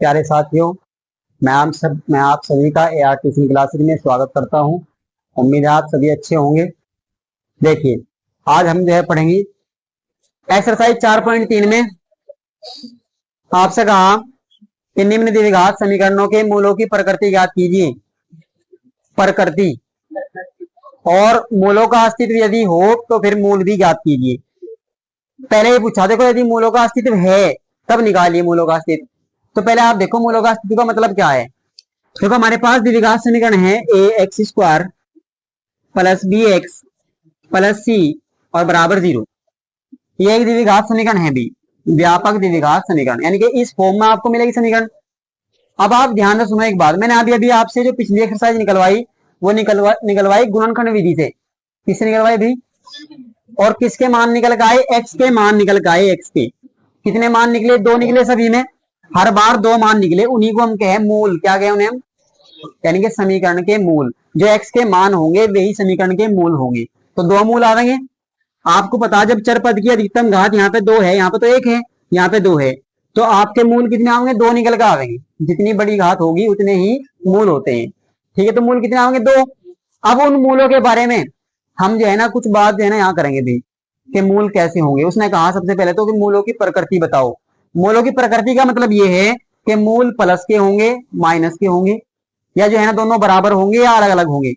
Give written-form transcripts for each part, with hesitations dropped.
प्यारे साथियों, मैं आप सभी का AR ट्यूशन क्लासेज में स्वागत करता हूं। उम्मीद है आप सभी अच्छे होंगे। देखिए, आज हम जो है पढ़ेंगे एक्सरसाइज 4.3 में आपसे कहा कि निम्न द्विघात समीकरणों के मूलों की प्रकृति ज्ञात कीजिए। प्रकृति और मूलों का अस्तित्व यदि हो तो फिर मूल भी ज्ञात कीजिए। पहले ये पूछा, देखो यदि मूलों का अस्तित्व है तब निकालिए मूलों का अस्तित्व। तो पहले आप देखो मूलों का अस्तित्व का मतलब क्या है। देखो हमारे पास द्विघात समीकरण है ax² plus bx plus c और बराबर 0। ये एक द्विघात समीकरण है भी, व्यापक द्विघात समीकरण, यानी कि इस फॉर्म में आपको मिलेगी समीकरण। अब आप ध्यान से सुनो एक बात, मैंने अभी अभी आपसे जो पिछली एक्सरसाइज निकलवाई वो निकलवाई गुणनखंड विधि से। किससे निकलवाई भी? और किसके मान निकल के आए? x के मान निकल के आए। x के कितने मान निकले? 2 निकले सभी में, हर बार 2 मान निकले, उन्हीं को हम कहे मूल। क्या कहे उन्हें हम? यानी कि समीकरण के मूल। जो x के मान होंगे वही समीकरण के मूल होंगे। तो 2 मूल आवेंगे। आपको पता, जब चर पद की अधिकतम घात यहाँ पे 2 है, यहाँ पे तो 1 है, यहाँ पे 2 है, तो आपके मूल कितने आएंगे? 2 निकल के आवेंगे। जितनी बड़ी घात होगी उतने ही मूल होते हैं। ठीक है, तो मूल कितने आएंगे? 2। अब उन मूलों के बारे में हम जो है ना कुछ बात जो है ना यहाँ करेंगे भी कि मूल कैसे होंगे। उसने कहा सबसे पहले तो कि मूलों की प्रकृति बताओ। मूलों की प्रकृति का मतलब ये है कि मूल प्लस के होंगे, माइनस के होंगे, या जो है ना दोनों बराबर होंगे, या अलग अलग होंगे,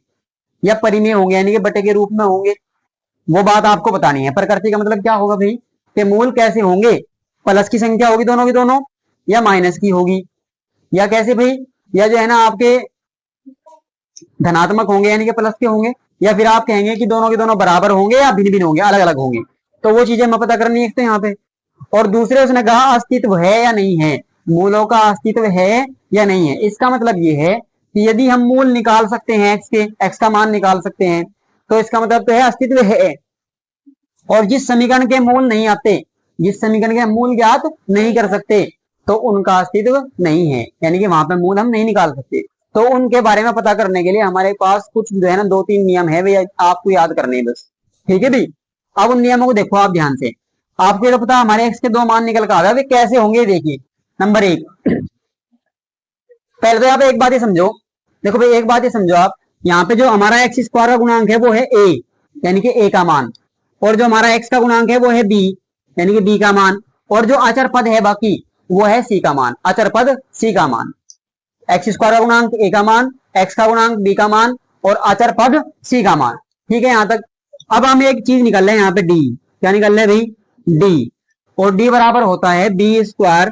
या परिमेय होंगे, यानी कि बटे के रूप में होंगे। वो बात आपको बतानी है। प्रकृति का मतलब क्या होगा भाई कि मूल कैसे होंगे? प्लस की संख्या होगी दोनों की दोनों, या माइनस की होगी, या कैसे भाई, या जो है ना आपके धनात्मक होंगे यानी कि प्लस के होंगे, या फिर आप कहेंगे कि दोनों के दोनों बराबर होंगे या भिन्न भिन्न होंगे, अलग अलग होंगे। तो वो चीजें हमें पता करनी है यहाँ पे। और दूसरे उसने कहा अस्तित्व है या नहीं है, मूलों का अस्तित्व है या नहीं है। इसका मतलब ये है कि यदि हम मूल निकाल सकते हैं एक्स के, एक्स का मान निकाल सकते हैं, तो इसका मतलब तो है अस्तित्व है। और जिस समीकरण के मूल नहीं आते, जिस समीकरण के मूल ज्ञात नहीं कर सकते, तो उनका अस्तित्व नहीं है, यानी कि वहां पे मूल हम नहीं निकाल सकते। तो उनके बारे में पता करने के लिए हमारे पास कुछ जो है ना 2-3 नियम है, वे आपको याद करने हैं बस। ठीक है भाई, अब उन नियमों को देखो आप ध्यान से। आपको ये पता हमारे एक्स के 2 मान निकल कर आ गए, वे कैसे होंगे देखिए। नंबर 1, पहले तो यहाँ पे एक बात ही समझो। देखो भाई एक बात ही समझो आप, यहाँ पे जो हमारा x² का गुणांक है वो है a, यानी कि a का मान, और जो हमारा x का गुणांक है वो है b, यानी कि b का मान, और जो अचर पद है बाकी वो है c का मान, अचर पद c का मान। x² का गुणांक a का मान, x का गुणांक b का मान, और अचर पद c का मान। ठीक है यहाँ तक। अब हम एक चीज निकल रहे हैं यहाँ पे d, क्या निकल रहे भाई? d, और d बराबर होता है b²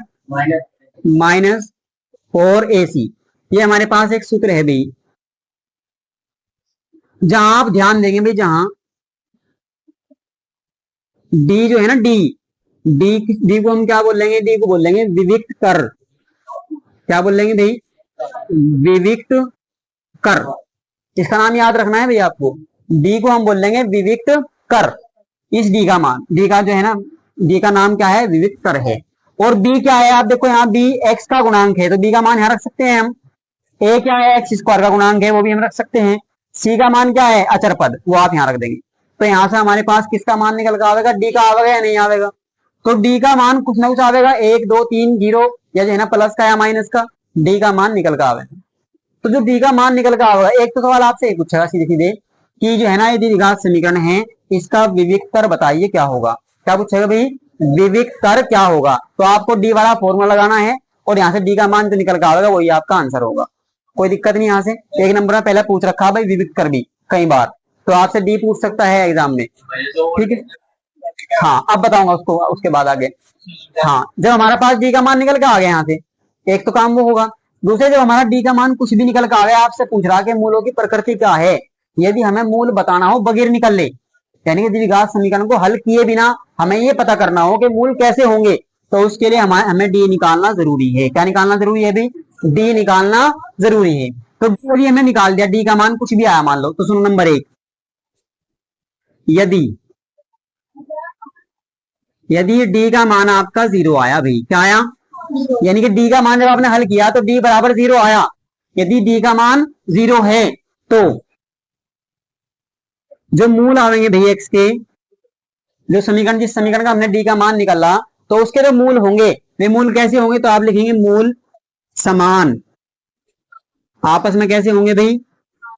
माइनस 4ac। ये हमारे पास एक सूत्र है भाई, जहां आप ध्यान देंगे भाई, जहां d जो है ना d को हम क्या बोलेंगे? d को बोलेंगे विविक्त कर। क्या बोलेंगे भाई? विविक्त कर। इसका नाम याद रखना है भाई आपको। d को हम बोलेंगे विविक्त कर। इस d का मान, d का जो है ना, d का नाम क्या है? विविक्त कर है। और b क्या है? आप देखो यहाँ b x का गुणांक है, तो b का मान यहाँ रख सकते हैं हम। a क्या है? x² का गुणांक है, वो भी हम रख सकते हैं। c का मान क्या है? अचर पद, वो आप यहाँ रख देंगे। तो यहाँ से हमारे पास किसका मान निकल कर आवेगा? d का आवेगा या नहीं आवेगा? तो d का मान कुछ ना कुछ आवेगा, 1 2 3 0, या जो है ना प्लस का या माइनस का, d का मान निकल कर आवेगा। तो जो d का मान निकल कर आवेगा, एक तो सवाल आपसे एक पूछेगा सीधे सीधे कि जो है ना ये द्विघात समीकरण है, इसका विविक्त कर बताइए क्या होगा। क्या पूछेगा भाई? विविक्त कर क्या होगा। तो आपको d वाला फॉर्मूला लगाना है, और यहाँ से d का मान जो निकल कर आवेगा वही आपका आंसर होगा। कोई दिक्कत नहीं। यहाँ से एक नंबर में पहले पूछ रखा भाई विविक्त कर भी कई बार, तो आपसे डी पूछ सकता है एग्जाम में। ठीक है, हाँ अब बताऊंगा उसको उसके बाद आगे। हाँ, जब हमारे पास डी का मान निकल के आ गया यहाँ से, एक तो काम वो होगा। दूसरे, जब हमारा डी का मान कुछ भी निकल के आ गया, आपसे पूछ रहा कि मूलों की प्रकृति क्या है। यदि हमें मूल बताना हो बगैर निकल ले, यानी कि द्विघात समीकरण को हल किए बिना हमें ये पता करना हो कि मूल कैसे होंगे, तो उसके लिए हमें डी निकालना जरूरी है। क्या निकालना जरूरी है भाई? डी निकालना जरूरी है। तो डी हमें निकाल दिया, डी का मान कुछ भी आया मान लो, तो सुनो नंबर 1, यदि यदि डी का मान आपका 0 आया भाई, क्या आया? यानी कि डी का मान जब आपने हल किया तो डी बराबर 0 आया। यदि डी का मान 0 है तो जो मूल आवेंगे भाई एक्स के, जो समीकरण, जिस समीकरण का हमने डी का मान निकाला, तो उसके जो मूल होंगे वे मूल कैसे होंगे? तो आप लिखेंगे मूल समान, आपस में कैसे होंगे भाई,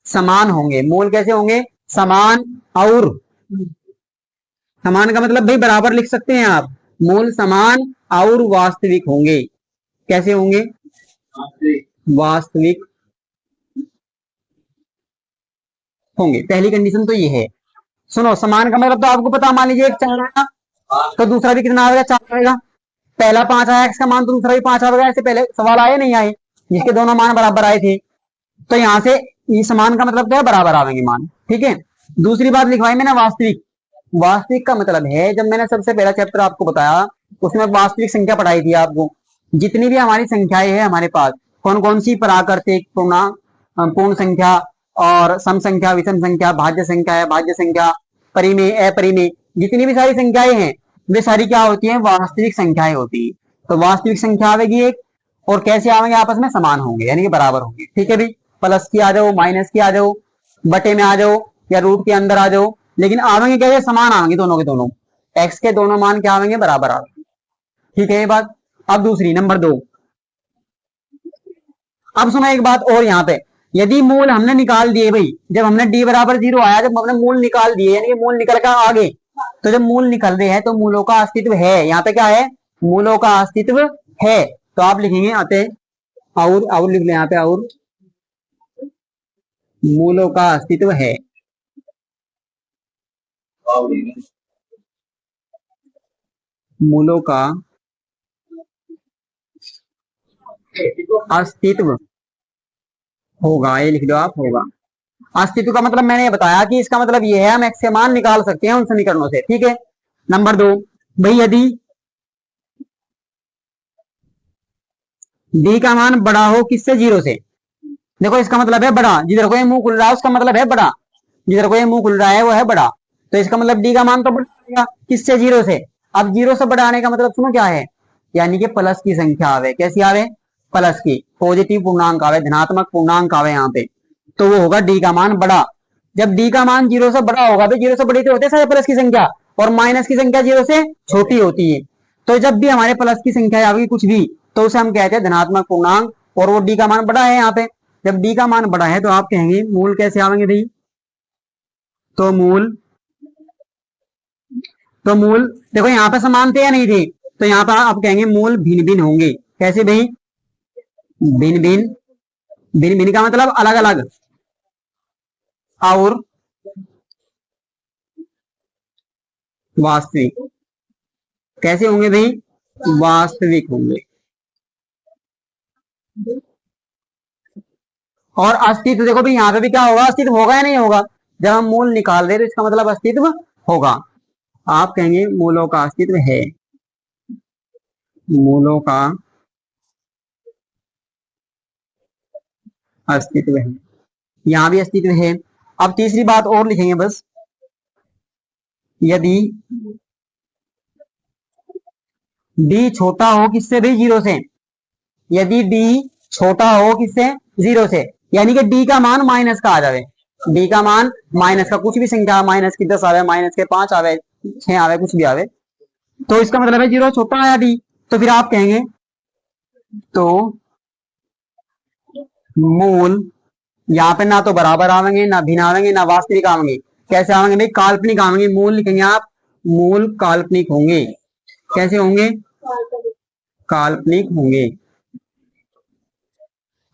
समान होंगे। मूल कैसे होंगे, समान। और समान का मतलब भाई बराबर लिख सकते हैं आप, मूल समान और वास्तविक होंगे। कैसे होंगे, वास्तविक होंगे। पहली कंडीशन तो ये है। सुनो, समान का मतलब तो आपको पता, मान लीजिए एक 4 आएगा तो दूसरा भी कितना आएगा, 4 आएगा। पहला 5 आया एक्स का मान तो दूसरा भी 5 आएगा। ऐसे पहले सवाल आए नहीं आए, जिसके दोनों मान बराबर आए थे। तो यहाँ से ये समान का मतलब क्या है, बराबर आवेंगे मान। ठीक है। दूसरी बात लिखवाई मैंने वास्तविक। वास्तविक का मतलब है, जब मैंने सबसे पहला चैप्टर आपको बताया उसमें वास्तविक संख्या पढ़ाई थी आपको। जितनी भी हमारी संख्याएं हैं हमारे पास, कौन कौन सी, प्राकृतिक, पूर्ण संख्या और सम संख्या, विषम संख्या, भाज्य संख्या है, भाज्य संख्या, परिमेय, अपरिमेय, जितनी भी सारी संख्याएं हैं वे सारी क्या होती हैं, वास्तविक संख्याएं होती है। तो वास्तविक संख्या आवेगी एक, और कैसे आवेंगे, आपस में समान होंगे यानी कि बराबर होंगे। ठीक है भाई, प्लस की आ जाओ, माइनस की आ जाओ, बटे में आ जाओ या रूट के अंदर आ जाओ, लेकिन आवेंगे क्या, समान आवेंगे दोनों के दोनों। एक्स के दोनों मान क्या आवेंगे, बराबर आवेंगे। ठीक है ये बात। अब दूसरी नंबर 2। अब सुनो एक बात और यहाँ पे, यदि मूल हमने निकाल दिए भाई, जब हमने डी बराबर 0 आया, जब हमने मूल निकाल दिए यानी कि मूल निकल कर आ गए, तो जब मूल निकल रहे हैं तो मूलों का अस्तित्व है। यहाँ पे क्या है, मूलों का अस्तित्व है। तो आप लिखेंगे आते, और लिख ले यहाँ पे, और मूलों का अस्तित्व है। मूलों का अस्तित्व होगा, ये लिख दो आप, होगा। अस्तित्व का मतलब मैंने ये बताया कि इसका मतलब ये है, हम एक्स के मान निकाल सकते हैं उन समीकरणों से। ठीक है। नंबर 2, भाई यदि डी का मान बड़ा हो किससे, 0 से। देखो इसका मतलब है बड़ा, जिधर को ये मुंह खुल रहा है उसका मतलब है बड़ा, जिधर को ये मुंह खुल रहा है वो है बड़ा। तो इसका मतलब डी का मान तो बड़ा आएगा किससे, 0 से। अब 0 से बड़ा आने का मतलब सुनो क्या है, यानी कि प्लस की संख्या आवे। कैसी आवे, प्लस की, पॉजिटिव पूर्णांक आवे, धनात्मक पूर्णांक आवे यहाँ पे, तो वो होगा डी का मान बड़ा। जब डी का मान 0 से बड़ा होगा तो 0 से बड़ी तो होते हैं सारे प्लस की संख्या, और माइनस की संख्या 0 से छोटी होती है। तो जब भी हमारे प्लस की संख्या आवेगी कुछ भी, तो उसे हम कहते हैं धनात्मक पूर्णांक, और वो डी का मान बड़ा है यहाँ पे। जब डी का मान बड़ा है तो आप कहेंगे मूल कैसे आवेंगे भाई, तो मूल, तो मूल देखो यहाँ पे समान थे या नहीं थे, तो यहाँ पर आप कहेंगे मूल भिन्न भिन्न होंगे। कैसे भाई, भिन्न भिन्न, भिन्न भिन्न का मतलब अलग अलग, और वास्तविक। कैसे होंगे भाई, वास्तविक होंगे। और अस्तित्व देखो भाई, यहाँ पे भी क्या होगा, अस्तित्व होगा या नहीं होगा। जब हम मूल निकाल रहे तो इसका मतलब अस्तित्व होगा। आप कहेंगे मूलों का अस्तित्व है, मूलों का अस्तित्व है, यहाँ भी अस्तित्व है। अब तीसरी बात और लिखेंगे बस, यदि डी छोटा हो किससे भी, 0 से। यदि डी छोटा हो किससे, 0 से, यानी कि डी का मान माइनस का आ जाए। डी का मान माइनस का, कुछ भी संख्या, माइनस की 10 आवे, माइनस के 5 आवे, 6 आवे, कुछ भी आवे, तो इसका मतलब है 0 छोटा आया डी। तो फिर आप कहेंगे तो मूल, यहाँ पे ना तो बराबर आवेंगे, ना भिन्न आवेंगे, ना वास्तविक आवेंगे। कैसे आवेंगे भाई, काल्पनिक आवेंगे। मूल लिखेंगे आप, मूल काल्पनिक होंगे। कैसे होंगे, काल्पनिक होंगे।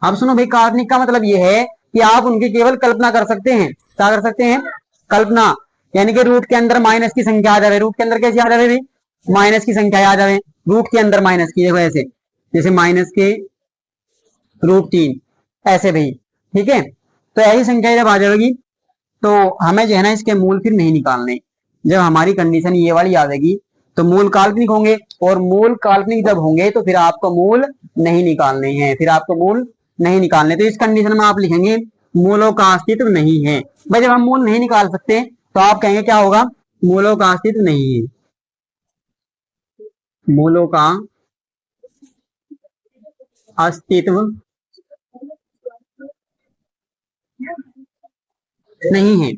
अब सुनो भाई, काल्पनिक का मतलब ये है कि आप उनकी केवल कल्पना कर सकते हैं। क्या कर सकते हैं, कल्पना। यानी कि रूट के अंदर माइनस की संख्या आ जाए, रूट के अंदर कैसे आ जाए भाई, माइनस की संख्या आ जाए, रूट के अंदर माइनस की, देखो ऐसे, जैसे माइनस के √3, ऐसे भाई। ठीक है। तो ऐसी संख्या जब आ जाएगी तो हमें जो है ना इसके मूल फिर नहीं निकालने। जब हमारी कंडीशन ये वाली आएगी तो मूल काल्पनिक होंगे, और मूल काल्पनिक जब होंगे तो फिर आपको मूल नहीं निकालने हैं, फिर आपको मूल नहीं निकालने। तो इस कंडीशन में आप लिखेंगे मूलों का अस्तित्व नहीं है। भाई जब हम मूल नहीं निकाल सकते तो आप कहेंगे क्या होगा, मूलों का अस्तित्व नहीं है, मूलों का अस्तित्व नहीं है।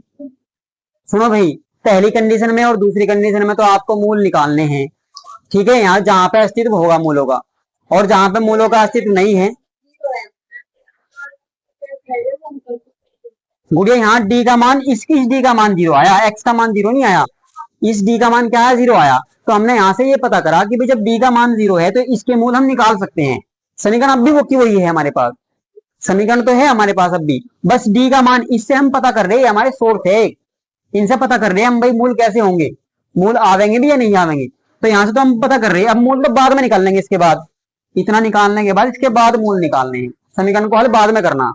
सुनो भाई, पहली कंडीशन में और दूसरी कंडीशन में तो आपको मूल निकालने हैं। ठीक है, यहाँ जहां पे अस्तित्व होगा मूलों का, और जहां पे मूलों का अस्तित्व नहीं है गुड़िया यहाँ डी का मान इस डी का मान 0 आया, एक्स का मान 0 नहीं आया, इस डी का मान क्या है 0 आया। तो हमने यहाँ से ये पता करा कि भाई जब डी का मान 0 है तो इसके मूल हम निकाल सकते हैं। समीकरण अब भी वो की वही है हमारे पास, समीकरण तो है हमारे पास अब भी, बस डी का मान इससे हम पता कर रहे हैं, हमारे सोर्स है, इनसे पता कर रहे हैं हम भाई मूल कैसे होंगे, मूल आवेंगे भी या नहीं आवेंगे। तो यहाँ से तो हम पता कर रहे हैं, अब मूल तो बाद में निकाल लेंगे, इसके बाद इतना निकालने के बाद इसके बाद मूल निकालने हैं, समीकरण को हल बाद में करना।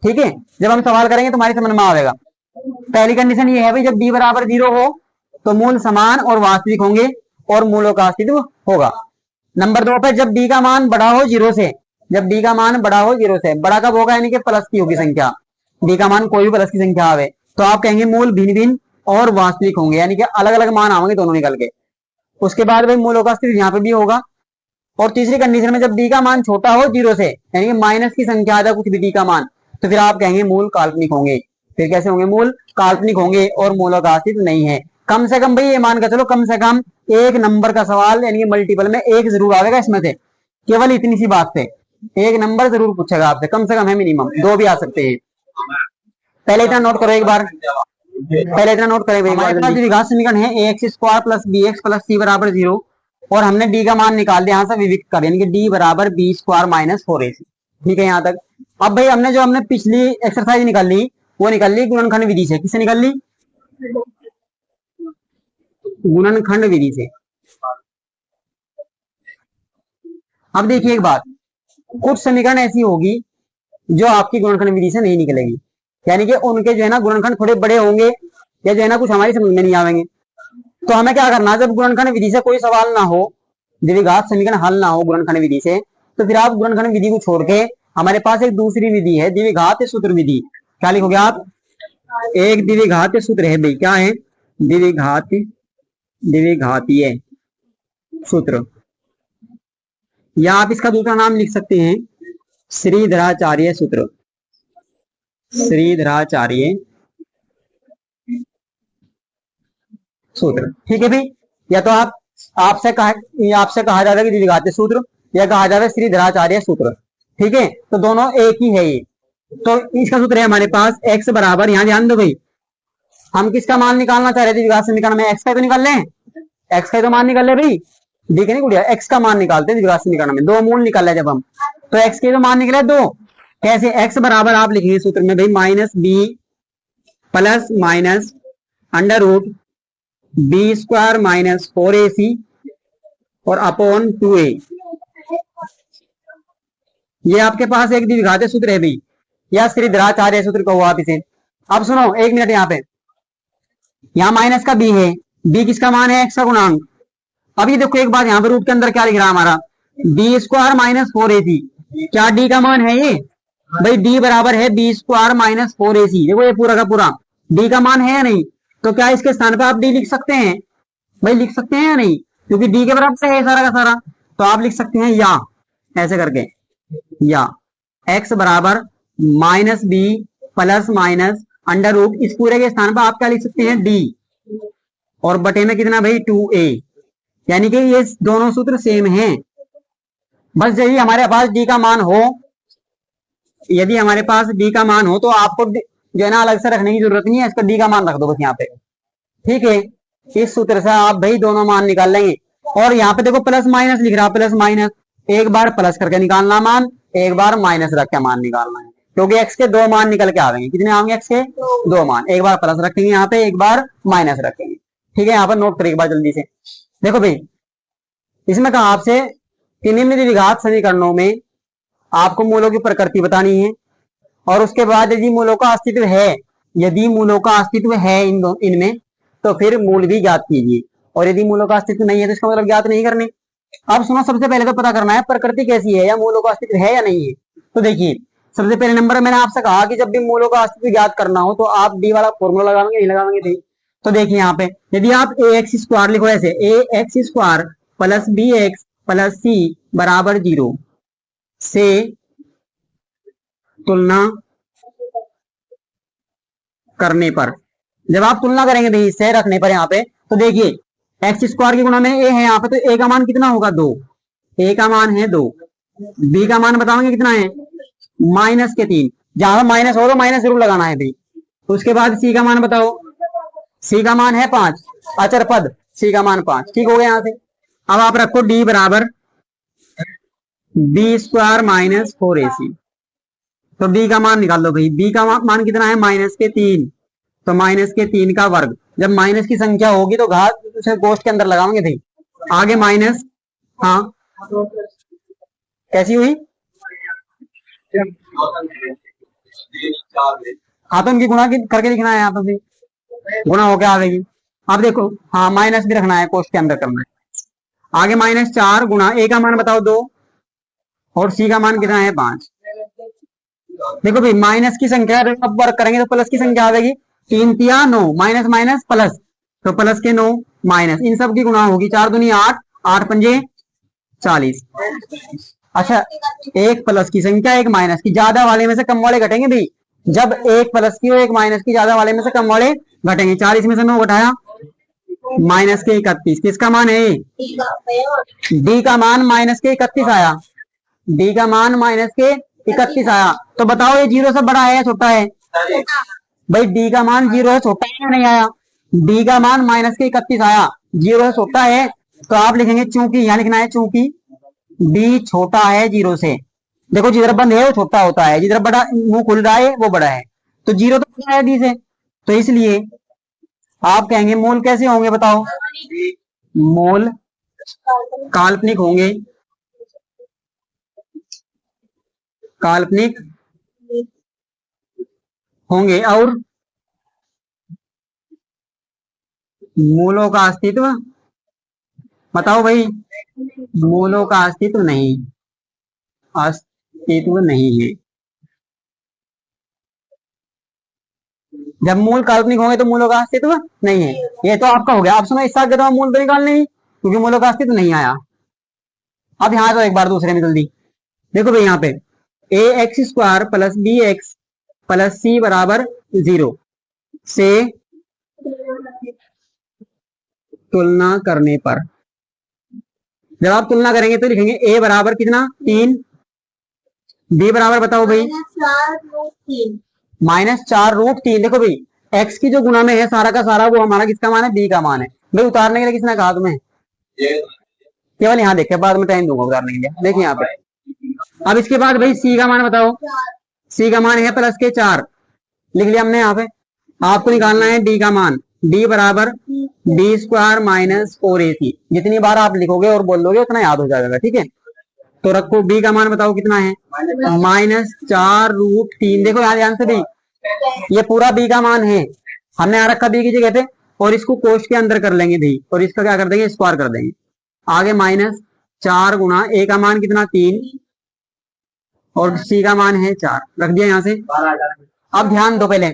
ठीक है, जब हम सवाल करेंगे तुम्हारी समझ में आएगा। पहली कंडीशन ये है भाई जब डी बराबर 0 हो तो मूल समान और वास्तविक होंगे और मूलों का अस्तित्व होगा। नंबर 2 पे जब डी का मान बड़ा हो 0 से, जब डी का मान बड़ा हो 0 से, बड़ा कब होगा यानी कि प्लस की होगी संख्या, डी का मान कोई भी प्लस की संख्या आवे तो आप कहेंगे मूल भिन्न भिन्न और वास्तविक होंगे, यानी कि अलग अलग मान आवेंगे दोनों निकल के। उसके बाद भाई मूलों का अस्तित्व यहाँ पे भी होगा। और तीसरी कंडीशन में जब डी का मान छोटा हो 0 से, यानी कि माइनस की संख्या आ जाए कुछ भी डी का मान, तो फिर आप कहेंगे मूल काल्पनिक होंगे। फिर कैसे होंगे, मूल काल्पनिक होंगे और मूलों का अस्तित्व नहीं है। कम से कम भाई ये मान कर चलो, कम से कम एक नंबर का सवाल यानी कि मल्टीपल में एक जरूर आएगा इसमें से, केवल इतनी सी बात से एक नंबर जरूर पूछेगा आपसे, कम से कम है, मिनिमम 2 भी आ सकते हैं। पहले इतना नोट करो एक बार, पहले इतना नोट करें, हमारे पास द्विघात समीकरण है ax square plus b x plus c बराबर 0 और हमने डी का मान निकाल दिया, यहाँ से विविक्त कर, यानी कि डी बराबर बी स्क्वायर माइनस 4ac। ठीक है यहाँ तक। अब भाई हमने पिछली एक्सरसाइज निकाली वो निकाल ली गुणनखंड विधि से। किससे निकाल ली, गुणनखंड विधि से। अब देखिए एक बात, कुछ समीकरण ऐसी होगी जो आपकी गुणनखंड विधि से नहीं निकलेगी, यानी कि उनके जो है ना गुणनखंड थोड़े बड़े होंगे या जो है ना कुछ हमारी समझ में नहीं आवेंगे। तो हमें क्या करना है, जब गुणनखंड विधि से कोई सवाल ना हो, द्विघात समीकरण हल ना हो गुणनखंड विधि से, तो फिर आप गुणनखंड विधि को छोड़ के हमारे पास एक दूसरी विधि है द्विघात सूत्र विधि। क्या लिखोगे आप, एक द्विघात सूत्र है भाई, क्या है, द्विघातीय सूत्र, या आप इसका दूसरा नाम लिख सकते हैं श्रीधराचार्य सूत्र, श्रीधराचार्य सूत्र। ठीक है भाई, या तो आपसे कहा जाता है कि द्विघातीय सूत्र या कहा जाता है श्रीधराचार्य सूत्र। ठीक है, तो दोनों एक ही है ये। तो इसका सूत्र है हमारे पास x बराबर, यहाँ ध्यान दो भाई, हम किसका मान निकालना चाह रहे थे द्विघात समीकरण में, x का तो निकाल लें, x का तो मान निकाल ले भाई, ठीक है नहीं गुड़िया, x का मान निकालते हैं द्विघात समीकरण में, 2 मूल निकाल ले जब हम, तो x के तो मान निकले 2। कैसे, x बराबर आप लिखेंगे सूत्र में भाई minus B plus minus under root B square minus 4ac और अपॉन 2a। ये आपके पास एक द्विघातीय सूत्र है भाई, या श्रीधराचार्य सूत्र कहो आप इसे। अब सुनो एक मिनट, यहाँ माइनस का b है, b किसका मान है, x का गुणांक। अब ये देखो एक बात, यहाँ पे रूट के अंदर क्या लिख रहा है हमारा, बी स्क्वायर माइनस 4ac, क्या डी का मान है ये भाई, डी बराबर है बी स्क्वायर माइनस 4ac। देखो ये पूरा का पूरा डी का मान है या नहीं, तो क्या इसके स्थान पर आप डी लिख सकते हैं भाई, लिख सकते हैं या नहीं, क्योंकि डी के बराबर है सारा का सारा, तो आप लिख सकते हैं या ऐसे करके, या x बराबर minus B plus minus under root, इस पूरे के स्थान पर आप क्या लिख सकते हैं डी, और बटे में कितना भाई 2a, यानी कि ये दोनों सूत्र सेम हैं। बस यदि हमारे पास डी का मान हो, यदि हमारे पास डी का मान हो तो आपको जो है ना अलग से रखने की जरूरत नहीं है, इसका डी का मान रख दो बस यहाँ पे। ठीक है, इस सूत्र से आप भाई दोनों मान निकाल लेंगे। और यहाँ पे देखो प्लस माइनस लिख रहा है, प्लस माइनस, एक बार प्लस करके निकालना मान, एक बार माइनस रख के मान निकालना है, क्योंकि x के 2 मान निकल के आएंगे। कितने आएंगे x के 2 मान, एक बार प्लस रखेंगे यहाँ पे, एक बार माइनस रखेंगे। ठीक है, यहाँ पर नोट करें एक बार जल्दी से। देखो भाई इसमें कहा आपसे कि निम्न द्विघात समीकरणों में आपको मूलों की प्रकृति बतानी है, और उसके बाद यदि मूलों का अस्तित्व है, यदि मूलों का अस्तित्व है इनमें तो फिर मूल भी ज्ञात कीजिए, और यदि मूलों का अस्तित्व नहीं है तो इसका मतलब ज्ञात नहीं करने। अब सुनो, सबसे पहले तो पता करना है प्रकृति कैसी है, या मूलों का अस्तित्व है या नहीं है। तो देखिए सबसे पहले नंबर मैंने आपसे कहा कि जब भी मूलों का अस्तित्व ज्ञात करना हो तो आप डी वाला फॉर्मूला लगाएंगे, नहीं लगाएंगे डी। तो देखिए यहाँ पे यदि आप ax स्क्वायर लिखो ऐसे, ax square plus bx plus c बराबर 0 से तुलना करने पर, जब आप तुलना करेंगे भाई से रखने पर यहाँ पे, तो देखिए एक्स स्क्वायर की गुणा में ए है यहाँ पे, तो ए का मान कितना होगा 2, ए का मान है 2, बी का मान बताओगे कितना है माइनस के 3, जहां माइनस हो तो माइनस जरूर लगाना है भाई, उसके बाद सी का मान बताओ। सी का मान है 5, अचर पद सी का मान 5, ठीक हो गया। यहां से अब आप रखो डी बराबर बी स्क्वायर माइनस 4ac। तो डी का मान निकाल लो भाई। बी का मान कितना है? -3। तो -3 का वर्ग। जब माइनस की संख्या होगी तो घात उसे गोष्ठ के अंदर लगाओगे भाई। आगे माइनस, हाँ कैसी हुई? हाँ तो उनकी गुणा करके लिखना है यहाँ पे, गुणा होके आ गई। अब देखो, हाँ माइनस भी रखना है, कोष्ठ के अंदर करना है। आगे -4 गुणा ए का मान बताओ 2 और सी का मान कितना है 5। देखो भाई माइनस की संख्या अब वर्क करेंगे तो प्लस की संख्या आ जाएगी। 3 तिया 9, माइनस माइनस प्लस, तो प्लस के 9 माइनस, इन सब की गुणा होगी। 4 दूनी 8, 8 पंजे 40। अच्छा, एक प्लस की संख्या एक माइनस की, ज्यादा वाले में से कम वाले घटेंगे भाई। जब एक प्लस की और एक माइनस की, ज्यादा वाले में से कम वाले घटेंगे। 40 में से 9 घटाया, माइनस के 31। किसका मान है? डी का मान -31 आया। डी का मान -31 आया। तो बताओ ये जीरो से बड़ा है या छोटा है? भाई डी का मान जीरो है, छोटा है या नहीं आया? डी का मान -31 आया, जीरो से छोटा है। तो आप लिखेंगे चूंकि, यहां लिखना है चूंकि डी छोटा है जीरो से। देखो जिधर बंद है वो छोटा होता है, जिधर बड़ा मुंह खुल रहा है वो बड़ा है। तो जीरो तो बड़ा है डी से, तो इसलिए आप कहेंगे मोल कैसे होंगे बताओ? मोल काल्पनिक होंगे, काल्पनिक होंगे। और मूलों का अस्तित्व बताओ भाई। मूलों का अस्तित्व नहीं, अस्तित्व नहीं है। जब मूल काल्पनिक होंगे तो मूलों का अस्तित्व नहीं है। ये तो आपका हो गया। अब सुनो, इस साथ कहता हूँ मूल तो निकालने ही, क्योंकि मूलों का अस्तित्व नहीं आया। अब यहाँ तो एक बार दूसरे में जल्दी देखो भाई। यहाँ पे a x square plus b x plus c बराबर 0 से तुलना करने पर, जब आप तुलना करेंगे तो लिखेंगे ए बराबर कितना 3, बी बराबर बताओ भाई -4√3। देखो भाई एक्स की जो गुना में है सारा का सारा, वो हमारा किसका मान है? बी का मान है भाई। उतारने के लिए किसने कहा तुम्हें? केवल यहाँ देखे, बाद में टाइम दूंगा उतारने के लिए। देखिए यहाँ पे। अब इसके बाद भाई सी का मान बताओ। सी का मान है +4, लिख लिया हमने यहाँ पे। आपको निकालना है डी का मान। डी बराबर बी स्क्वायर माइनस 4ac। जितनी बार आप लिखोगे और बोल दोगे उतना याद हो जाएगा, ठीक है। तो रखो बी का मान बताओ कितना है? -4√3। देखो यहाँ ध्यान से भी, ये पूरा बी का मान है, हमने यहाँ रखा बी की जगह पे। और इसको कोष्ठ के अंदर कर लेंगे भी, और इसका क्या कर देंगे? स्क्वायर कर देंगे। आगे -4 गुणा ए का मान कितना 3 और सी का मान है 4, रख दिया यहाँ से। अब ध्यान दो, पहले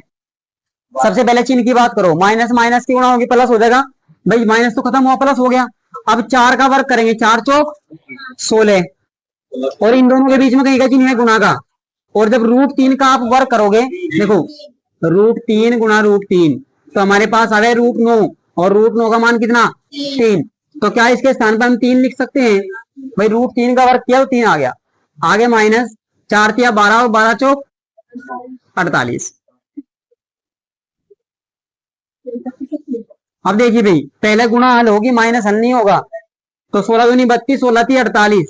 सबसे पहले चिन्ह की बात करो। माइनस माइनस की गुणा होगी प्लस हो जाएगा भाई। माइनस तो खत्म हुआ, प्लस हो गया। अब 4 का वर्ग करेंगे, 4 चौक 16, और इन दोनों के बीच में कहीं का चिन्ह है गुणा का। और जब √3 का आप वर्ग करोगे, देखो √3 गुणा √3, तो हमारे पास आ गए √9, और √9 का मान कितना 3। तो क्या इसके स्थान पर हम 3 लिख सकते हैं भाई? √3 का वर्ग किया तो 3 आ गया। आगे -4 तिया 12 और 12 चौक 48। अब देखिए भाई, पहले गुणा हल होगी, माइनस हल नहीं होगा। तो 16 दूनी 32, 16 ती 48,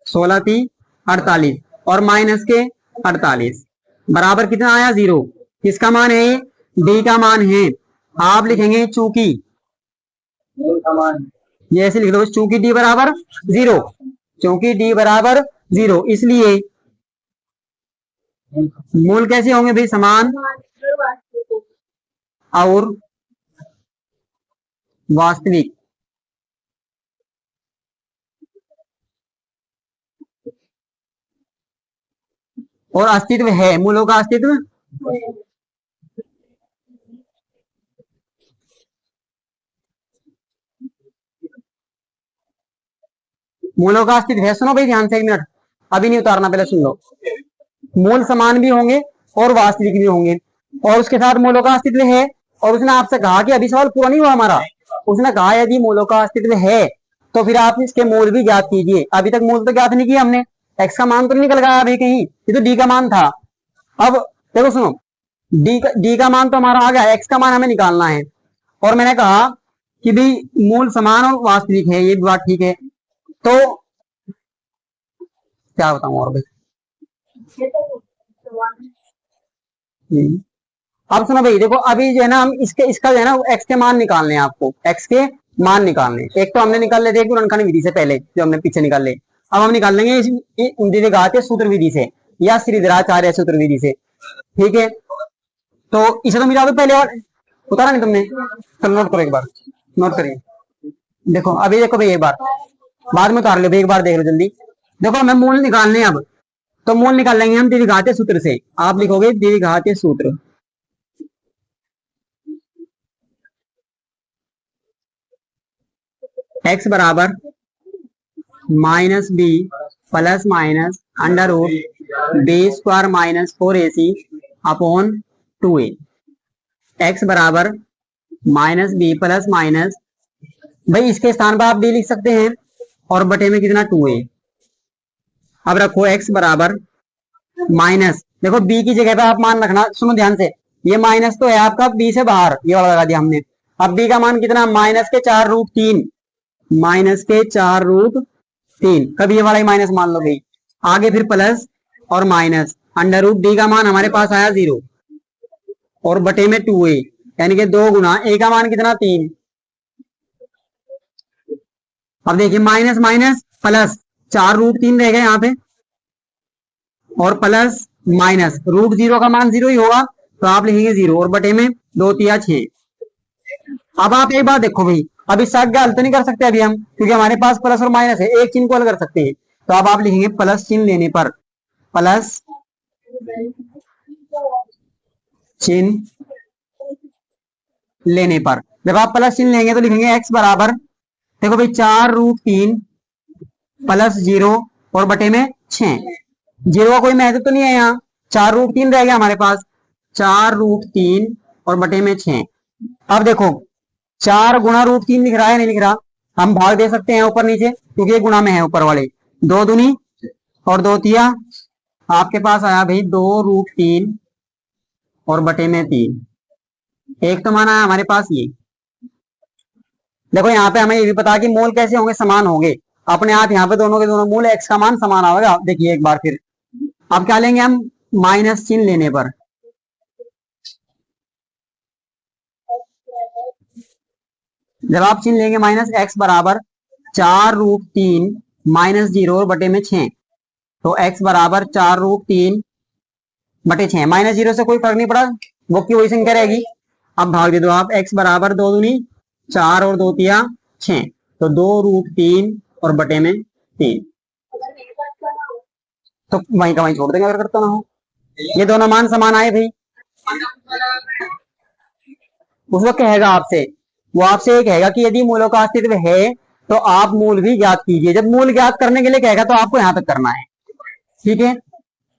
16 ती 48 और माइनस के 48 बराबर कितना आया? 0। किसका मान है? डी का मान है। आप लिखेंगे चूंकि, ये ऐसे लिख दो, चूंकि डी बराबर 0, चूंकि डी बराबर 0, इसलिए मूल कैसे होंगे भाई? समान और वास्तविक। और अस्तित्व है, मूलों का अस्तित्व मूलों का अस्तित्व है। सुनो भाई ध्यान से, 1 मिनट, अभी नहीं उतारना, पहले सुन लो। मूल समान भी होंगे और वास्तविक भी होंगे, और उसके साथ मूलों का अस्तित्व है। और उसने आपसे कहा कि अभी सवाल पूरा नहीं हुआ हमारा। उसने कहा यदि मूलों का अस्तित्व है तो फिर आप इसके मूल भी ज्ञात कीजिए। अभी तक मूल तो ज्ञात नहीं किया हमने, एक्स का मान तो नहीं निकल गया अभी कहीं, ये तो डी का मान था। अब देखो सुनो, डी का मान तो हमारा आ गया, एक्स का मान हमें निकालना है। और मैंने कहा कि भाई मूल समान और वास्तविक है, ये भी बात ठीक है। तो क्या बताऊं और भाई। अब सुनो भाई, देखो अभी जो है ना हम इसका जो है ना एक्स के मान निकालने हैं, आपको एक्स के मान निकालने। एक तो हमने निकाल लेते गुणनखंड विधि से पहले, जो हमने पीछे निकाल ले। अब हम निकाल लेंगे द्विघातीय सूत्र विधि से या श्रीधराचार्य सूत्र विधि से, ठीक है। तो इसे तो मिला दो पहले, और उतारा नहीं तुमने, चलो नोट करो एक बार, नोट करिए। देखो अभी देखो भाई, एक बार बाद में उतार लो भाई, एक बार देख लो जल्दी। देखो हमें मूल निकालने हैं अब, तो मूल निकाल लेंगे हम द्विघातीय सूत्र से। आप लिखोगे द्विघातीय सूत्र, एक्स बराबर minus B plus minus under root B square minus 4ac upon 2a। X बराबर माइनस बी प्लस माइनस, भाई इसके स्थान पर आप बी लिख सकते हैं, और बटे में कितना 2a। अब रखो एक्स बराबर माइनस, देखो बी की जगह पे आप मान रखना, सुनो ध्यान से, ये माइनस तो है आपका बी से बाहर, ये वाला लगा दिया हमने। अब बी का मान कितना, -4√3, -4√3, कभी ये वाला ही माइनस मान लो भाई। आगे फिर प्लस और माइनस, अंडर रूट डी का मान हमारे पास आया 0, और बटे में 2a, यानी कि 2 गुना ए का मान कितना 3। अब देखिए माइनस माइनस प्लस, 4√3 रह गए यहाँ पे, और प्लस माइनस, √0 का मान 0 ही होगा, तो आप लिखेंगे 0, और बटे में 2 तिया 6। अब आप एक बात देखो भाई, अब इस का हल तो नहीं कर सकते अभी हम, क्योंकि हमारे पास प्लस और माइनस है, एक चिन्ह को हल कर सकते हैं। तो अब आप लिखेंगे प्लस चिन्ह लेने पर, प्लस चिन्ह लेने पर, जब आप प्लस चिन्ह लेंगे तो लिखेंगे एक्स बराबर, देखो भाई 4√3 प्लस 0 और बटे में 6। 0 का कोई महत्व तो नहीं है यहाँ, 4√3 रह गया हमारे पास, 4√3 और बटे में 6। अब देखो 4 गुणा √3 लिख रहा है, नहीं लिख रहा, हम भाग दे सकते हैं ऊपर नीचे, क्योंकि ये गुणा में है ऊपर वाले। 2 दूनी और 2 तिया, आपके पास आया भाई 2√3 और बटे में 3। एक तो माना है हमारे पास ये। देखो यहाँ पे हमें ये भी पता कि मूल कैसे होंगे, समान होंगे अपने आप। यहाँ पे दोनों के दोनों मूल एक्स का मान समान आएगा। देखिए एक बार फिर, अब क्या लेंगे हम, माइनस चिन्ह लेने पर, जब आप चिन्ह लेंगे माइनस, एक्स बराबर 4√3 माइनस 0 और बटे में 6, तो एक्स बराबर 4√3 बटे 6, माइनस 0 से कोई फर्क नहीं पड़ा, वो की वही संख्या रहेगी। अब भाग दे दो आप, एक्स बराबर 2 दूनी 4 और 2 तिया 6, तो 2√3 और बटे में 3, तो वहीं का वहीं छोड़ देंगे अगर करता ना हो। ये दोनों मान समान आए भाई। उस वक्त कहेगा आपसे, वो आपसे ये कहेगा कि यदि मूलों का अस्तित्व है तो आप मूल भी ज्ञात कीजिए। जब मूल ज्ञात करने के लिए कहेगा तो आपको यहां तक करना है, ठीक है।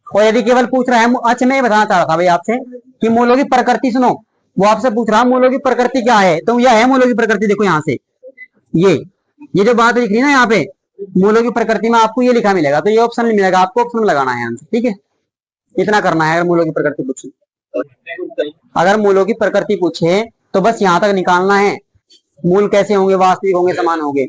और यदि केवल पूछ रहा है, अच्छा मैं ये बताना चाह रहा था भाई आपसे कि मूलों की प्रकृति, सुनो, वो आपसे पूछ रहा है मूलों की प्रकृति क्या है, तो यह है मूलों की प्रकृति। देखो यहाँ से ये जो बात लिख रही है ना यहाँ पे, मूलों की प्रकृति में आपको ये लिखा मिलेगा, तो ये ऑप्शन नहीं मिलेगा, आपको ऑप्शन लगाना है आंसर, ठीक है। इतना करना है। अगर मूलों की प्रकृति पूछे, अगर मूलों की प्रकृति पूछे तो बस यहां तक निकालना है, मूल कैसे होंगे, वास्तविक होंगे, समान होंगे।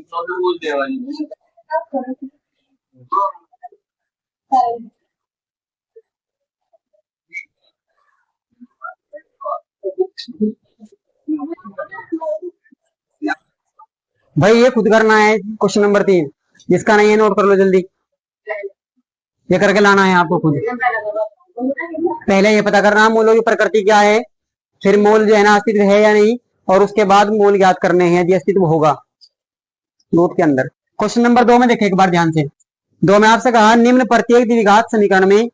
भाई ये खुद करना है क्वेश्चन नंबर 3, जिसका नहीं है नोट कर लो जल्दी, ये करके लाना है आपको खुद। पहले ये पता करना मूलों की प्रकृति क्या है, फिर मूल जो है ना अस्तित्व है या नहीं, और उसके बाद मूल ज्ञात करने हैं यदि अस्तित्व होगा नोट के अंदर। क्वेश्चन नंबर 2 में देखें एक बार ध्यान से। 2 में आपसे कहा निम्न प्रत्येक द्विघात समीकरण में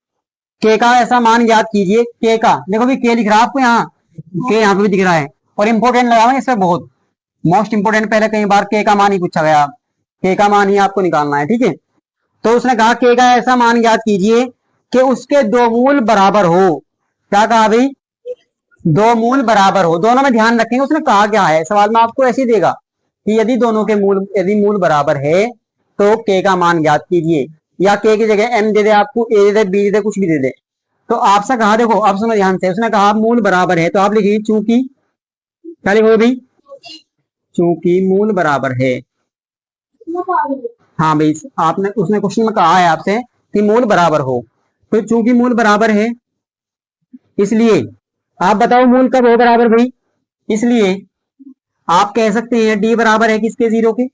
के का ऐसा मान ज्ञात कीजिए। के का, देखो भी के लिख रहा है आपको यहाँ, के यहाँ पे भी दिख रहा है, और इंपोर्टेंट लगा हुआ है इसमें बहुत, मोस्ट इंपोर्टेंट। पहले कई बार के का मान ही पूछा गया, के का मान ही आपको निकालना है, ठीक है। तो उसने कहा के का ऐसा मान ज्ञात कीजिए कि उसके दो मूल बराबर हो। क्या कहा भाई, दो मूल बराबर हो। दोनों में ध्यान रखेंगे उसने कहा क्या है, सवाल में आपको ऐसे ही देगा कि यदि दोनों के मूल, यदि मूल बराबर है तो के का मान ज्ञात कीजिए, या के की जगह एम दे दे आपको, ए दे दे, बी दे दे, कुछ भी दे दे, तो आपसे कहा, देखो अब सुनो ध्यान से, उसने कहा मूल बराबर है, तो आप लिखिए चूंकि, क्या लिखोगे भाई, चूंकि मूल बराबर है। हाँ भाई, आपने, उसने क्वेश्चन में कहा है आपसे कि मूल बराबर हो, तो चूंकि मूल बराबर है इसलिए, आप बताओ मूल कब हो बराबर भाई, इसलिए आप कह सकते हैं डी बराबर है किसके, जीरो के।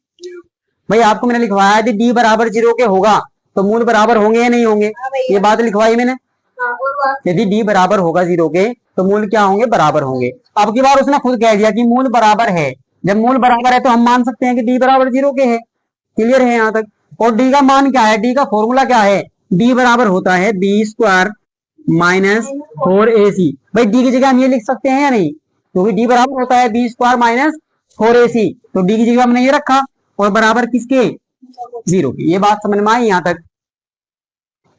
भाई आपको मैंने लिखवाया यदि डी बराबर जीरो के होगा तो मूल बराबर होंगे या नहीं होंगे, ये बात लिखवाई मैंने। यदि डी बराबर होगा जीरो के तो मूल क्या होंगे, बराबर होंगे। अब की बार उसने खुद कह दिया कि मूल बराबर है, जब मूल बराबर है तो हम मान सकते हैं कि डी बराबर जीरो के है। क्लियर है यहाँ तक। और डी का मान क्या है, डी का फॉर्मूला क्या है, डी बराबर होता है बी स्क्वायर माइनस 4ac। भाई डी की जगह हम ये लिख सकते हैं या नहीं, क्योंकि डी बराबर होता है बी स्क्वायर माइनस 4ac, तो डी की जगह हमने ये रखा, और बराबर किसके, जीरो की। ये बात समझ में आई यहाँ तक।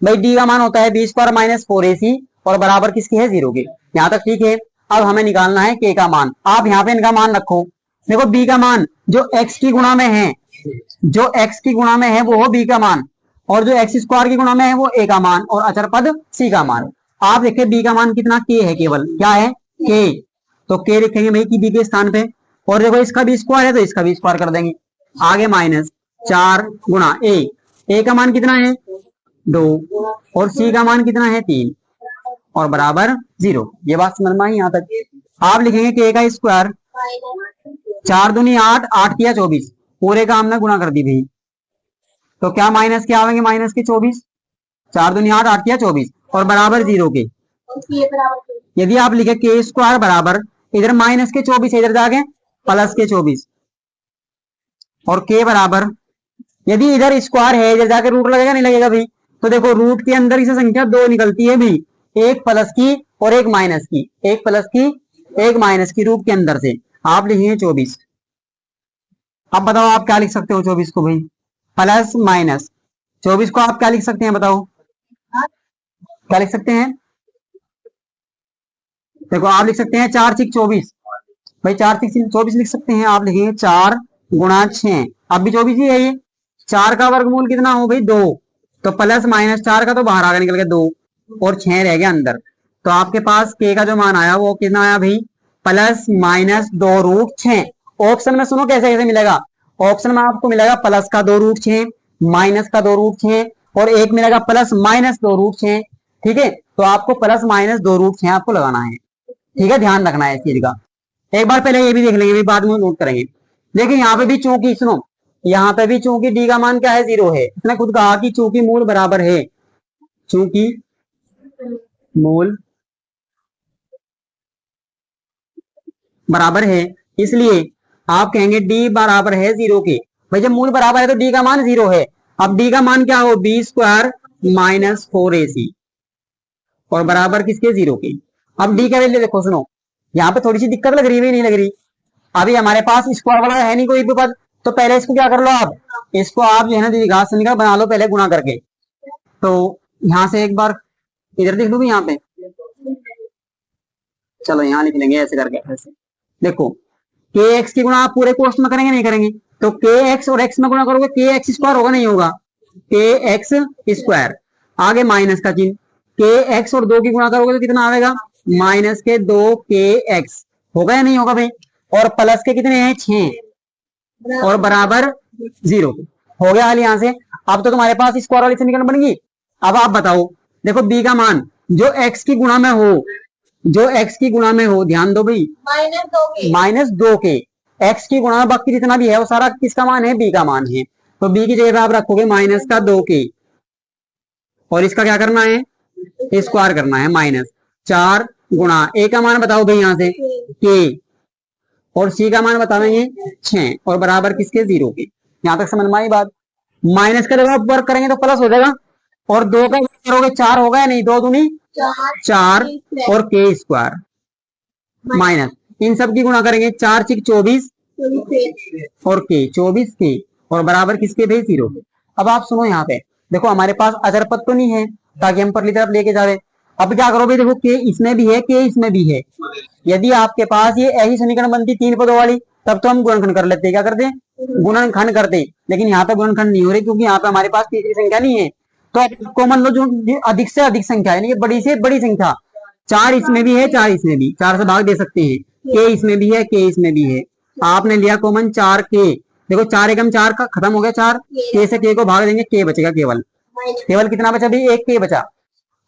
भाई डी का मान होता है बी स्क्वायर माइनस 4ac और बराबर किसके है, जीरो के। यहाँ तक ठीक है। अब हमें निकालना है के का मान। आप यहाँ पे इनका मान रखो। देखो बी का मान जो एक्स की गुणा में है, जो एक्स की गुणा में है वो हो बी का मान, और जो एक्स स्क्वायर की गुणा में है वो ए का मान, और अचर पद सी का मान। आप देखिए बी का मान कितना, के है, केवल क्या है, के। तो के लिखेंगे भाई की बी के स्थान पे, और देखो इसका भी स्क्वायर है तो इसका भी स्क्वायर कर देंगे। आगे माइनस 4 गुणा ए का मान कितना है 2, और सी का मान कितना है 3, और बराबर 0। ये बात समझ में आई यहाँ तक। आप लिखेंगे के का स्क्वायर, 4 दूनी 8, 8 किया 24, पूरे का हमने गुणा कर दी भाई, तो क्या माइनस के आवेंगे, माइनस के 24, 4 दूनी 8, 8 किया 24, और बराबर 0 के। यदि आप लिखे के स्क्वायर बराबर, इधर माइनस के 24 इधर जाके प्लस के 24, और के बराबर, यदि इधर स्क्वायर है इधर जाके रूट लगेगा नहीं लगेगा भाई, तो देखो रूट के अंदर इसे संख्या 2 निकलती है भी, एक प्लस की और एक माइनस की, एक प्लस की एक माइनस की, रूट के अंदर से आप लिखेंगे 24। अब बताओ आप क्या लिख सकते हो 24 को भाई, प्लस माइनस 24 को आप क्या लिख सकते हैं, बताओ क्या लिख सकते हैं। देखो आप लिख सकते हैं 4 6 24, भाई 4 6 24 लिख सकते हैं। आप लिखेंगे 4 गुणा 6, अब भी 24 ही है ये। 4 का वर्गमूल कितना हो भाई 2, तो प्लस माइनस 4 का तो बाहर आ गया निकल के 2, और 6 रह गया अंदर। तो आपके पास के का जो मान आया वो कितना आया भाई, प्लस माइनस 2 रूट 6। ऑप्शन में सुनो कैसे कैसे मिलेगा, ऑप्शन में आपको मिलेगा प्लस का 2 रूट 6, माइनस का 2 रूट 6, और एक मिलेगा प्लस माइनस 2 रूट 6। ठीक है, तो आपको प्लस माइनस 2 रूट 6 आपको लगाना है। ठीक है, ध्यान रखना है इस चीज का। एक बार पहले ये भी देख लेंगे, बाद में नोट करेंगे। देखिए यहाँ पे भी चूंकि, सुनो यहाँ पे भी चूंकि डी का मान क्या है, 0 है। इसने खुद कहा कि चूंकि मूल बराबर है, चूंकि मूल बराबर है, इसलिए आप कहेंगे डी बराबर है 0 के। भाई जब मूल बराबर है तो डी का मान 0 है। अब डी का मान क्या हो, बी स्क्वायर माइनस 4ac, और बराबर किसके, 0 के। अब डी का वैल्यू देखो, सुनो यहाँ पे थोड़ी सी दिक्कत लग रही है, नहीं लग रही। अभी हमारे पास स्क्वायर वाला है नहीं कोई भी पद, तो पहले इसको क्या कर लो, आप इसको आप जो है ना द्विघात समीकरण बना लो पहले गुणा करके। तो यहाँ से एक बार इधर देख लो भी यहाँ पे, चलो यहाँ लिख लेंगे ऐसे करके, ऐसे देखो के एक्स की गुणा आप पूरे कोष्ट में करेंगे नहीं करेंगे, तो के एक्स और एक्स में गुणा करोगे के एक्स स्क्वायर होगा नहीं होगा, के एक्स स्क्वायर, आगे माइनस का चिन्ह, के एक्स और 2 की गुणा करोगे तो कितना आएगा, माइनस के 2 के एक्स, होगा या नहीं होगा भाई, और प्लस के कितने हैं 6, और बराबर 0 हो गया हाल यहाँ से। अब तो तुम्हारे पास स्क्वायर वाली समीकरण बन गई। अब आप बताओ, देखो बी का मान जो एक्स की गुणा में हो, जो एक्स की गुणा में हो, ध्यान दो भाई, माइनस 2 के एक्स की गुणा में बाकी जितना भी है वो सारा किसका मान है, बी का मान है। तो बी की जगह आप रखोगे माइनस का 2 के, और इसका क्या करना है, स्क्वायर करना है, माइनस 4 गुणा ए का मान बताओ भाई यहाँ से के, और सी का मान बताएंगे 6, और बराबर किसके, 0 के। यहां तक समझ में आई बात। माइनस का जब आप वर्क करेंगे तो प्लस हो जाएगा, और 2 का वर्क करोगे 4 होगा या नहीं, 2 दूनी 4, और के स्क्वायर माइनस, इन सब की गुणा करेंगे 4 6 24, और के 24 के, और बराबर किसके भाई, 0 के। अब आप सुनो यहाँ पे, देखो हमारे पास अचर पद तो नहीं है ताकि हम परली तरफ लेके जावे। अब क्या करो भाई, देखो के इसमें भी है, के इसमें भी है। यदि आपके पास ये ऐसी समीकरण बनती 3 पदों वाली, तब तो हम गुणनखंड कर लेते, क्या करते, गुणनखंड करते। लेकिन यहाँ पे गुणनखंड नहीं हो रही, क्योंकि यहाँ पे हमारे पास तीसरी संख्या नहीं है। तो आप कॉमन लो जो अधिक से अधिक संख्या है, यानी कि बड़ी से बड़ी संख्या। 4 इसमें भी है, 4 इसमें भी, 4 से भाग दे सकते हैं। के इसमें भी है, के इसमें भी है। आपने लिया कॉमन 4 के, देखो 4 एकम 4 का खत्म हो गया, 4 के से के को भाग देंगे, के बचेगा केवल। केवल कितना बचा भाई? एक के बचा।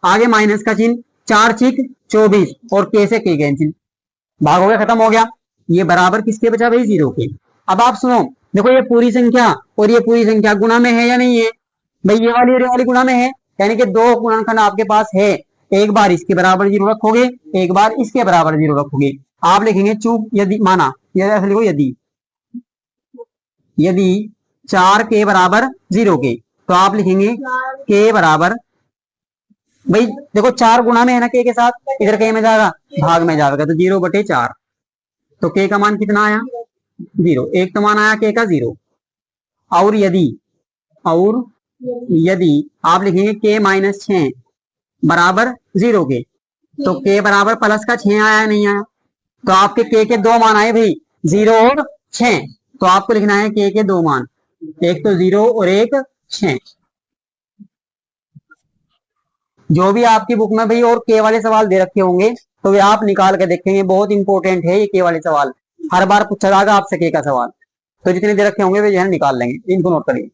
आगे माइनस का चिन्ह, 4 छिक 24 और के से के कैंसिल, भाग हो गया, खत्म हो गया। ये बराबर किसके बचा भाई? 0 के। अब आप सुनो, देखो ये पूरी संख्या और ये पूरी संख्या गुणा में है या नहीं है भाई? ये वाली और ये वाली गुणा में है, यानी कि दो गुणनखंड आपके पास है। एक बार इसके बराबर 0 रखोगे, एक बार इसके बराबर 0 रखोगे। आप लिखेंगे चूक यदि, माना यदि, ऐसे लिखो यदि, यदि 4 के बराबर 0 के, तो आप लिखेंगे के बराबर, भाई देखो 4 गुणा में है ना के साथ, इधर के में जाएगा, भाग में जाएगा, तो 0/4। तो के का मान कितना आया? 0। एक तो मान आया के का 0। और यदि आप लिखेंगे के माइनस 6 बराबर 0 के, तो के बराबर प्लस का 6 आया नहीं आया? तो आपके के दो मान आए भाई, 0 और 6। तो आपको लिखना है के दो मान, एक तो 0 और एक 6। जो भी आपकी बुक में भाई और के वाले सवाल दे रखे होंगे तो वे आप निकाल के देखेंगे, बहुत इंपॉर्टेंट है ये के वाले सवाल, हर बार पूछा जाएगा आपसे के का सवाल। तो जितने दे रखे होंगे वे जो है निकाल लेंगे, इनको नोट करिए।